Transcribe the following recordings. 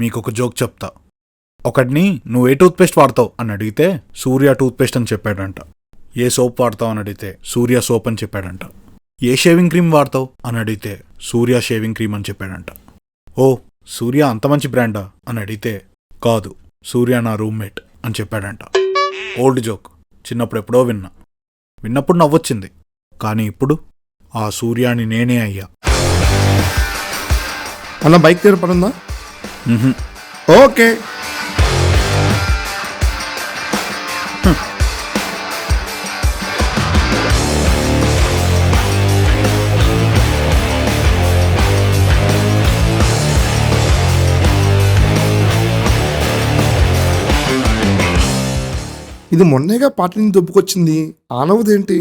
మీకు ఒక జోక్ చెప్తా. ఒకడిని నువ్వు ఏ టూత్పేస్ట్ వాడతావు అని అడిగితే సూర్య టూత్పేస్ట్ అని చెప్పాడంట. ఏ సోప్ వాడతావు అని అడిగితే సూర్య సోప్ అని చెప్పాడంట. ఏ షేవింగ్ క్రీమ్ వాడతావు అని అడిగితే సూర్య షేవింగ్ క్రీమ్ అని చెప్పాడంట. ఓ సూర్య అంత మంచి బ్రాండా అని అడిగితే కాదు, సూర్య నా రూమ్మేట్ అని చెప్పాడంట. ఓల్డ్ జోక్, చిన్నప్పుడు ఎప్పుడో విన్నప్పుడు నవ్వొచ్చింది, కానీ ఇప్పుడు ఆ సూర్యాని నేనే అయ్యా. అన్న బైక్ తీరు పడుందా? ఓకే. ఇది మొన్నేగా పార్టీ నుంచి దొబ్బుకొచ్చింది, ఆనవదేంటి?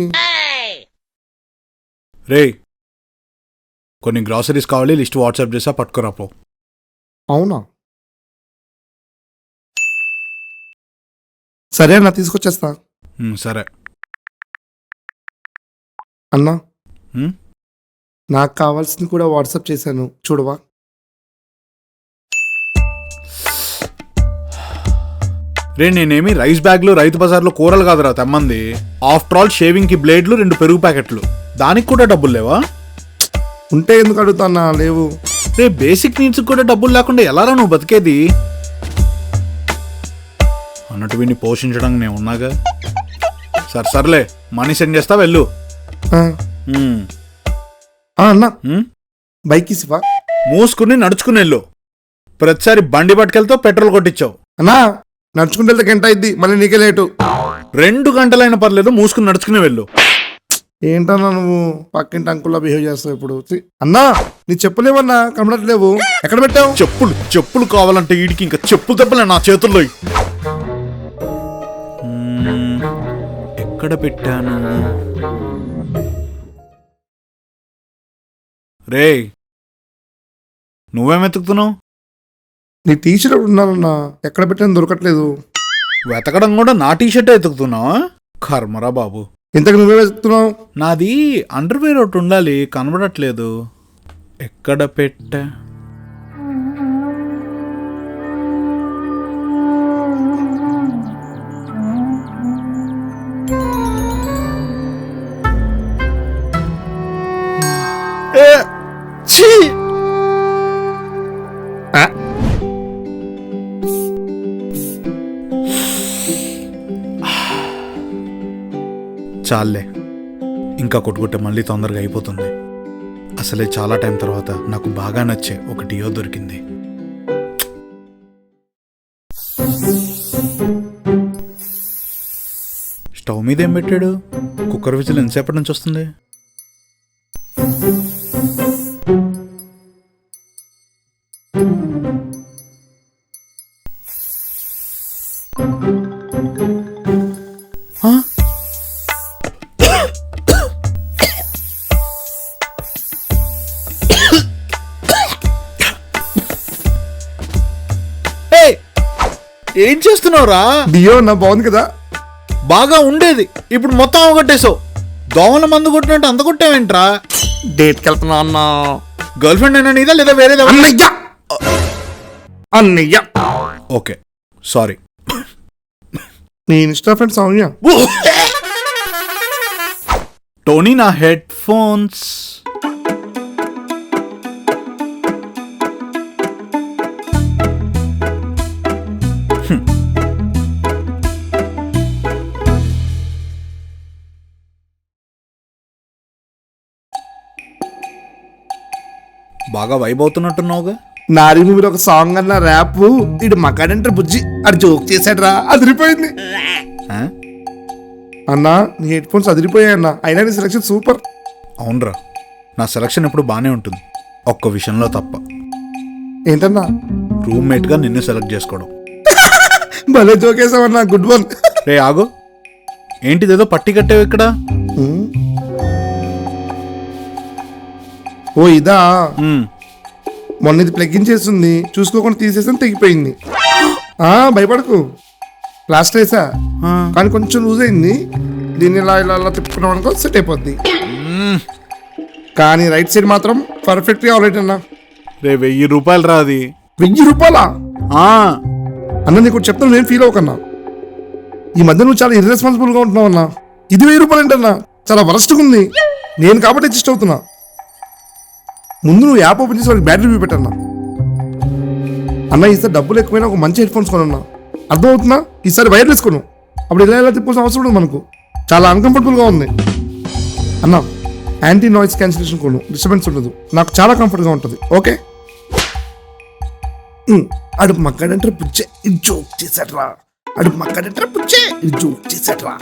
రే కొన్ని గ్రాసరీస్ కావాలి, లిస్ట్ వాట్సాప్ చేసా, పట్టుకురాపో. అవునా, సరే అన్న తీసుకొచ్చేస్తా. సరే అన్నా నాకు కావాల్సింది కూడా వాట్సాప్ చేశాను, చూడవా? రే నేనేమి రైస్ బ్యాగ్లు రైతు బజార్లో కూరలు కాదురా తెమ్మంది. ఆఫ్టర్ ఆల్ షేవింగ్ కి బ్లేడ్లు 2 పెరుగు ప్యాకెట్లు, దానికి కూడా డబ్బులు లేవా? ఉంటే ఎందుకు అడుగుతానా? లేవు. రే బేసిక్ నీడ్స్ కూడా డబ్బులు లేకుండా ఎలారా నువ్వు బతికేది? అన్నట్టు వీడిని పోషించడానికి నేను ఉన్నాగా. సర్లే మనీ సెండ్ చేస్తా, వెళ్ళు. అన్నా బైక్ ఇసివా? మూసుకుని నడుచుకుని వెళ్ళు. ప్రతిసారి బండి పట్టుకెళ్తావు, పెట్రోల్ కొట్టించావు. అన్నా నడుచుకుంటే వెళ్తే గంట అయింది, మళ్ళీ నీకే లేటు. 2 గంటలైనా పర్లేదు, మూసుకుని నడుచుకుని వెళ్ళు. ఏంటన్నా నువ్వు పక్కింటి అంకుల్లా బిహేవ్ చేస్తావు ఇప్పుడు. అన్నా నీ చెప్పులేమన్నా కనబడట్లేవు, ఎక్కడ పెట్టావు? చెప్పులు కావాలంటే వీడికి ఇంకా చెప్పులు దెబ్బలే నా చేతుల్లో. ఎక్కడ పెట్టాను? రే నువ్వేం వెతుకుతున్నావు? నీ టీషర్ట్ ఉన్నానన్నా, ఎక్కడ పెట్టాను దొరకట్లేదు. వెతకడం కూడా నా టీషర్ట్ వెతుకుతున్నావా? కర్మరా బాబు. ఇంతకు నువ్వే వెతుకుతున్నావు? నాది అండర్వేర్ ఒకటి ఉండాలి, కనబడట్లేదు. ఎక్కడ పెట్టా? చాలే, ఇంకా కొట్టుకుంటే మళ్ళీ తొందరగా అయిపోతుంది. అసలే చాలా టైం తర్వాత నాకు బాగా నచ్చే ఒక డియో దొరికింది. స్టవ్ మీద ఏం పెట్టాడు? కుక్కర్ విజిల్ ఎంతసేపటి నుంచి వస్తుంది? ఏం చేస్తున్నావురా? డియో నా బాగుంది కదా, బాగా ఉండేది, ఇప్పుడు మొత్తం అవగొట్టేసావు. దోమల మందు కొట్టినట్టు అంత కొట్టావేంట్రా? డేట్కి వెళ్తున్నా అన్నా. గర్ల్ ఫ్రెండ్ అయినా నీదా లేదా వేరేదా? అన్నయ్య. Okay sorry. నీ ఇన్స్టా ఫ్రెండ్ సౌమ్య. టోనీ నా హెడ్ ఫోన్స్. బాగా వైబ్ అవుతున్నట్టున్నావుగా. నారీ మూవీలో ఒక సాంగ్ అన్న ర్యాప్, ఇటు మగాడంటే బుజ్జి అది జోక్ చేశాడు రా, అదిరిపోయింది. అన్నా నీ హెడ్ ఫోన్స్ అదిరిపోయాయి అన్న, అయినా నీ సెలక్షన్ సూపర్. అవునరా, నా సెలక్షన్ ఎప్పుడు బాగానే ఉంటుంది, ఒక్క విషయంలో తప్ప. ఏంటన్నా? రూమ్మేట్గా నిన్ను సెలెక్ట్ చేసుకోవడం. భలే జోక్ వేసావన్నా, గుడ్ వన్. రే ఆగు, ఏంటిదేదో పట్టి కట్టావు ఇక్కడ? ఓ ఇదా, మొన్న ఇది ప్లగ్ ఇన్ చేస్తుంది, చూసుకోకుండా తీసేసాను, తెగిపోయింది. భయపడకు, ప్లాస్టర్ వేసా కానీ కొంచెం లూజ్ అయింది. దీన్ని ఇలా ఇలా ఇలా తిప్పుకున్నాం అనుకో సెట్ అయిపోద్ది. కానీ రైట్ సైడ్ మాత్రం పర్ఫెక్ట్గా ఆల్రెడీ అన్నా. రే 1000 రూపాయలు రా అది. 1000 రూపాయలా? ఆ, అన్న నీకు ఒకటి చెప్తాను, నేను ఫీల్ అవ్వకన్నా. ఈ మధ్య నువ్వు చాలా ఇర్రెస్పాన్సిబుల్గా ఉంటున్నావు అన్న. ఇది 1000 రూపాయలు ఏంటన్నా, చాలా వరస్ట్గా ఉంది. నేను కాబట్టి అడ్జస్ట్ అవుతున్నా. ముందు నువ్వు యాప్ ఓపెన్ చేసి వాడికి బ్యాడ్ రివ్యూ పెట్టన్నా. అన్న ఈసారి డబ్బులు ఎక్కువైనా ఒక మంచి హెడ్ ఫోన్స్ కొనన్నా, అర్థమవుతున్నా? ఈసారి వైర్లెస్ కొను, అప్పుడు ఇలా తిప్పాల్సిన అవసరం ఉండదు మనకు. చాలా అన్కంఫర్టబుల్గా ఉంది అన్న. యాంటీ నాయిస్ క్యాన్సిలేషన్ కొను, డిస్టర్బెన్స్ ఉండదు, నాకు చాలా కంఫర్ట్గా ఉంటుంది. ఓకే. అడుపు మక్కడంటే పుచ్చే ఇది జోక్ చేశాడ్రా, అడుపు మక్కడంటే పుచ్చే ఇది జోక్ చేశాడ్రా.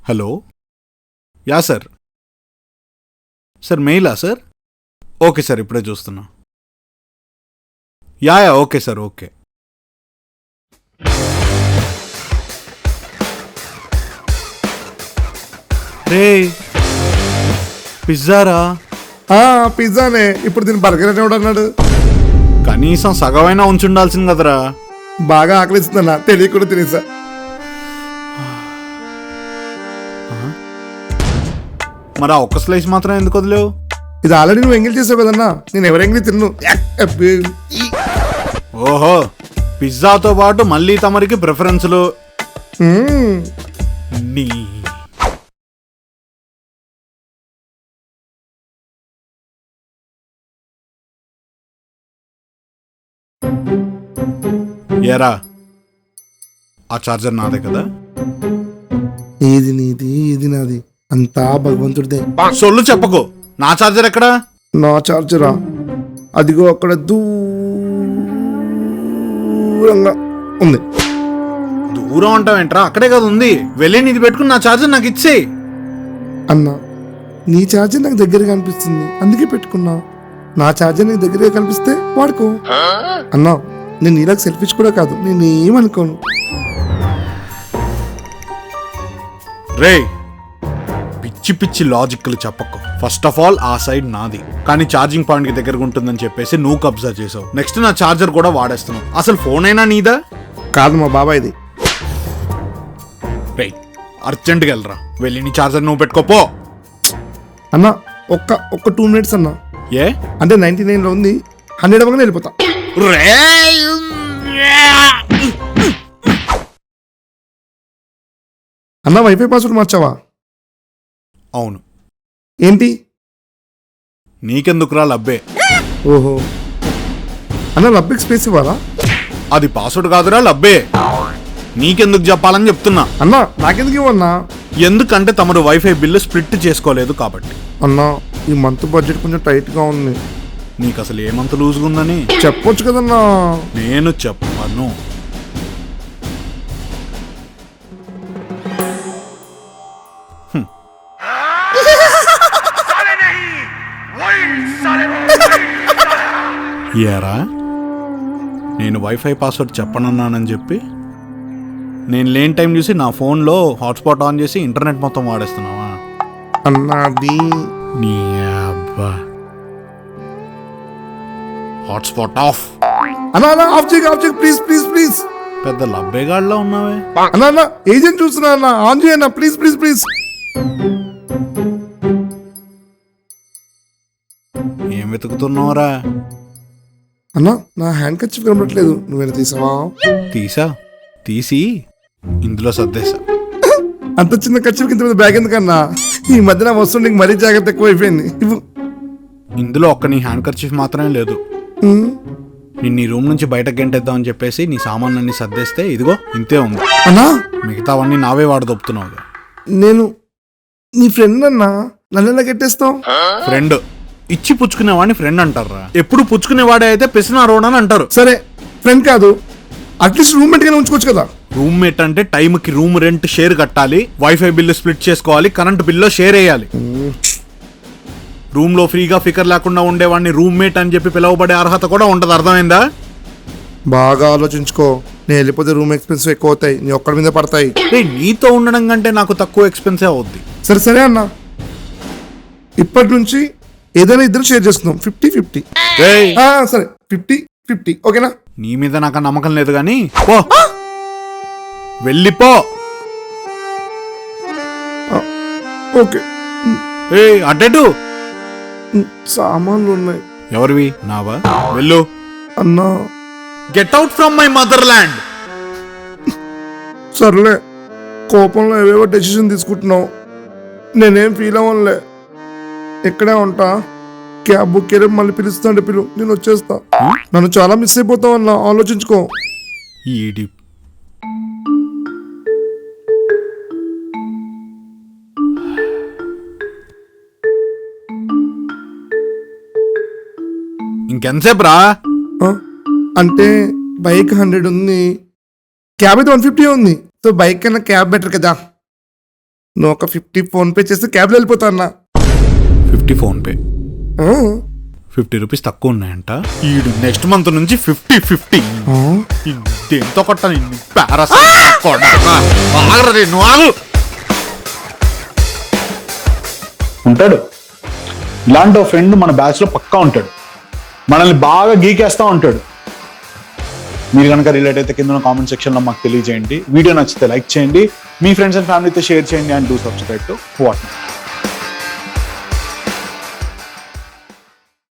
హలో. Yeah sir. సార్ మెయిలా సార్? ఓకే సార్, ఇప్పుడే చూస్తున్నా. Yeah okay sir, okay. రే పిజ్జారా? పిజ్జానే. ఇప్పుడు దీన్ని బర్గర్ అని అన్నాడు. కనీసం సగమైనా ఉంచుండాల్సింది కదరా. బాగా ఆకలిస్తుందన్నా, తెలియకుండా తినేసా. మరి ఆ ఒక్క స్లైస్ మాత్రం ఎందుకు వదిలేవు? ఇది ఆల్రెడీ నువ్వు ఎంగిల్ చేసావు కదన్నా, నేను ఎవరు ఎంగిలి తిన్ను. ఓహో, పిజ్జాతో పాటు మళ్ళీ తమరికి ప్రిఫరెన్స్లు. నీ ఏరా, ఆ చార్జర్ నాదే కదా? ఏది నీది ఏది నాది అంతా భగవంతుడిదే. సొల్లు చెప్పకు. నా చార్జర్ ఎక్కడా? నా చార్జరా అదిగో అక్కడ దూరంగా ఉంది. దూరం అంటావేంట్రా? అక్కడే కదా ఉంది. వెళ్ళి నీది పెట్టుకుని నా చార్జర్ నాకు ఇచ్చేయి. అన్నా, నీ చార్జర్ నాకు దగ్గరగా అనిపిస్తుంది, అందుకే పెట్టుకున్నా. నా చార్జర్ నీకు దగ్గరగా కనిపిస్తే వాడుకో. అన్నా, నేను నీలాగా సెల్ఫిష్ కూడా కాదు, నేనేమనుకోను. రే, పిచ్చి పిచ్చి లాజిక్లు చెప్పకు. ఫస్ట్ ఆఫ్ ఆల్ ఆ సైడ్ నాది, కానీ ఛార్జింగ్ పాయింట్ కి దగ్గరగా ఉంటుందని చెప్పేసి నువ్వు కబ్జా చేసావు. నెక్స్ట్ నా ఛార్జర్ కూడా వాడేస్తున్నావు. అసలు ఫోన్ అయినా నీదా? కాదు, మా బాబాయ్ది. రే, అర్జెంట్గా వెళ్ళరా, వెళ్ళి నీ ఛార్జర్ నువ్వు పెట్టుకోపో. అన్నా, ఒక్క 2 మినిట్స్ అన్నా. ఏ అంటే 99లో ఉంది, 100 అవ్వగానే వెళ్ళిపోతా. అన్నా, వైఫై పాస్వర్డ్ మార్చావా? అవును. ఏంటి? నీకెందుకురా లబ్బే? ఓహో, అన్న లబ్బికి స్పేస్ ఇవ్వాలా? అది పాస్వర్డ్ కాదురా, లబ్బే. నీకెందుకు చెప్పాలని చెప్తున్నా. అన్నా, నాకెందుకు ఇవ్వన్నా? ఎందుకంటే తమరు వైఫై బిల్లు స్ప్లిట్ చేసుకోలేదు కాబట్టి. అన్నా, ఈ మంత్ బడ్జెట్ కొంచెం టైట్గా ఉంది. నీకు అసలు ఏమంత లూజ్గా ఉందని చెప్పొచ్చు కదన్నా. నేను చెప్పను. ఏరా, నేను వైఫై పాస్వర్డ్ చెప్పనన్నానని చెప్పి నేను లేని టైం చూసి నా ఫోన్లో హాట్స్పాట్ ఆన్ చేసి ఇంటర్నెట్ మొత్తం వాడేస్తున్నావా? అన్నా, అది నీ అబ్బా. Hotspot of. అన్నా, ఆఫ్ చేయి ప్లీజ్ ప్లీజ్ ప్లీజ్. పెద్ద లబ్బేగాడ్లా ఉన్నావే. అన్నా, ఏజెంట్ చూస్తున్నా అన్నా, ఆన్ చేయన్నా ప్లీజ్ ప్లీజ్ ప్లీజ్. ఏం వెతుకుతున్నావురా? అన్నా, నా హ్యాండ్ కర్చీఫ్ కనబడట్లేదు, నువ్వేనా తీసావా? తీసి ఇందులో సర్దేశా. అంత చిన్న కర్చీఫ్ ఇంత బ్యాగ్ ఎందుకన్నా? ఈ మధ్యన వస్తువు నీకు మరీ జాగ్రత్త ఎక్కువ అయిపోయింది. ఇందులో ఒక్క నీ హ్యాండ్ కర్చీఫ్ మాత్రమే లేదు. నిన్ను నీ రూమ్ నుంచి బయటకు గంటేద్దామని చెప్పేసి నీ సామాన్లన్నీ సర్దేస్తే ఇదిగో ఇంతే ఉంది. అన్నా, మిగతావన్నీ నావే వాడదొప్పుతున్నావు. నేను నీ ఫ్రెండ్ అన్నా, నన్ను ఎలా గెట్టేస్తావు? ఫ్రెండ్ ఇచ్చి పుచ్చుకునేవాడిని ఫ్రెండ్ అంటారా? ఎప్పుడు పుచ్చుకునేవాడే అయితే పిసినారోడ్ అని అంటారు. సరే, ఫ్రెండ్ కాదు, అట్లీస్ట్ రూమ్మేట్ గానే ఉంచుకోవచ్చు కదా. రూమ్మేట్ అంటే టైంకి రూమ్ రెంట్ షేర్ కట్టాలి, వైఫై బిల్లు స్ప్లిట్ చేసుకోవాలి, కరెంట్ బిల్లో షేర్ వేయాలి. రూమ్ లో ఫ్రీగా ఫికర్ లేకుండా ఉండేవాడిని రూమ్మేట్ అని చెప్పి పిలవబడే అర్హత కూడా ఉండదు. అర్థమైందా? బాగా ఆలోచించుకో. నేను వెళ్ళిపోతే రూమ్ ఎక్స్పెన్స్ ఎక్కువ అవుతాయి, నీ ఒక్కడి మీద పడతాయి. నీతో ఉండడం కంటే నాకు తక్కువ ఎక్స్పెన్సే అవుద్ది. సరే సరే అన్నా, ఇప్పటి నుంచి ఏదైనా ఇద్దరు షేర్ చేసుకుందాం, 50-50. సరే 50-50, ఓకేనా? నీ మీద నాకు ఆ నమ్మకం లేదు కానీ పో, వెళ్ళిపో. ఓకే. ఏ అడ్డెటు సామాన్లు ఉన్నాయి. ఎవరివి? నావా? వెళ్ళు. అన్నా get out from my mother land. సర్లే, కోపంలో ఏవేవో డెసిషన్ తీసుకుంటున్నావు, నేనేం ఫీల్ అవ్వనులే. ఎక్కడే ఉంటా, క్యాబ్ బుక్ చేయడం, మళ్ళీ పిలుస్తాంటే పిలు, నేను వచ్చేస్తా. నన్ను చాలా మిస్ అయిపోతావు అన్న, ఆలోచించుకో. ఈడి ఇంకెంతసేపు రా? ఆ, అంటే బైక్ 100 ఉంది, క్యాబ్ అయితే 150 ఉంది. సో బైక్ కన్నా క్యాబ్ బెటర్ కదా. నువ్వు ఒక 50 ఫోన్పే చేస్తే క్యాబ్లో వెళ్ళిపోతా అన్న. 50 ఫోన్పే, 50 రూపీస్ తక్కువ ఉన్నాయంట. ఈడు నెక్స్ట్ మంత్ నుంచి 50-50. దేంతో కొట్టాను ఉంటాడు. ఇలాంటి ఒక ఫ్రెండ్ మన బ్యాచ్ లో పక్కా ఉంటాడు, మనల్ని బాగా గీకేస్తా ఉంటాడు. మీరు కనుక రిలేట్ అయితే కింద కామెంట్ సెక్షన్ లో మాకు తెలియజేయండి. వీడియో నచ్చితే లైక్ చేయండి, మీ ఫ్రెండ్స్ అండ్ ఫ్యామిలీతో షేర్ చేయండి, and do subscribe to what.